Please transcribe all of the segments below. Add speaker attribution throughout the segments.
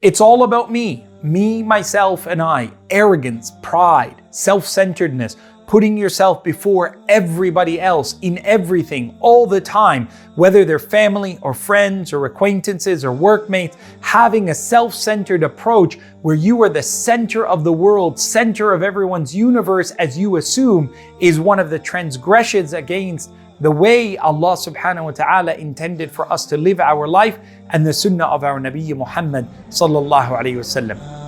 Speaker 1: It's all about me, myself, and I. Arrogance, pride, self-centeredness, putting yourself before everybody else in everything all the time, whether they're family or friends or acquaintances or workmates. Having a self-centered approach where you are the center of the world, center of everyone's universe as you assume, is one of the transgressions against the way Allah subhanahu wa ta'ala intended for us to live our life and the sunnah of our Nabi Muhammad sallallahu alayhi wa sallam.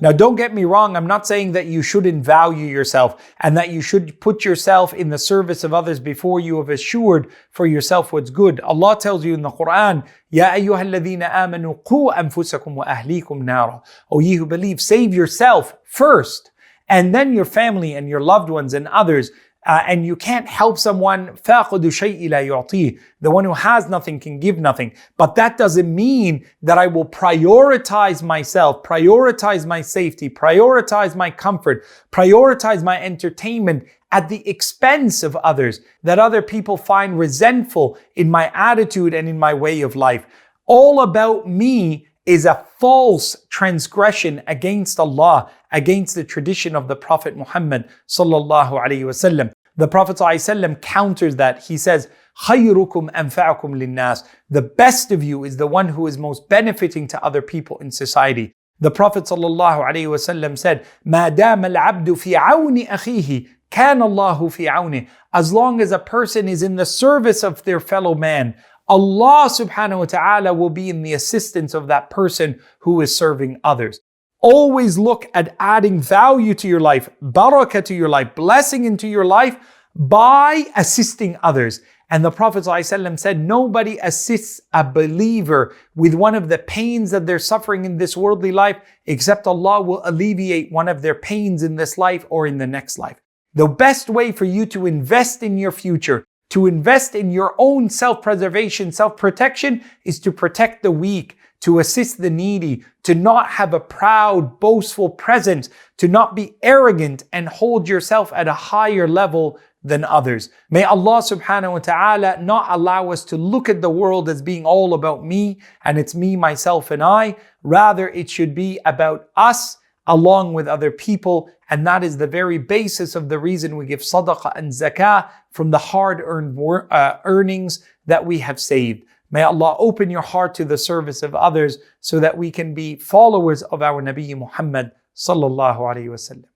Speaker 1: Now, don't get me wrong, I'm not saying that you shouldn't value yourself and that you should put yourself in the service of others before you have assured for yourself what's good. Allah tells you in the Quran, Ya ayyuha alladhina amanu qu anfusakum wa ahlikum nara. O ye who believe, save yourself first, and then your family and your loved ones and others. And you can't help someone, فَاقُدُ شَيْءٍ لَا يُعْطِيهِ. The one who has nothing can give nothing. But that doesn't mean that I will prioritize myself, prioritize my safety, prioritize my comfort, prioritize my entertainment at the expense of others, that other people find resentful in my attitude and in my way of life. All about me is a false transgression against Allah, against the tradition of the Prophet Muhammad sallallahu alaihi wasallam. The Prophet ﷺ counters that. He says, خَيْرُكُمْ أَنْفَعُكُمْ لِلنَّاسِ. The best of you is the one who is most benefiting to other people in society. The Prophet ﷺ said, مَا دَامَ الْعَبْدُ فِي عَوْنِ أَخِيهِ كَانَ اللَّهُ فِي عَوْنِهِ. As long as a person is in the service of their fellow man, Allah subhanahu wa ta'ala will be in the assistance of that person who is serving others. Always look at adding value to your life, barakah to your life, blessing into your life by assisting others. And the Prophet ﷺ said, nobody assists a believer with one of the pains that they're suffering in this worldly life, except Allah will alleviate one of their pains in this life or in the next life. The best way for you to invest in your future, to invest in your own self-preservation, self-protection, is to protect the weak, to assist the needy, to not have a proud, boastful presence, to not be arrogant and hold yourself at a higher level than others. May Allah subhanahu wa ta'ala not allow us to look at the world as being all about me and it's me, myself, and I. Rather, it should be about us along with other people. And that is the very basis of the reason we give sadaqah and zakah from the hard-earned earnings that we have saved. May Allah open your heart to the service of others so that we can be followers of our Nabi Muhammad sallallahu alaihi wasallam.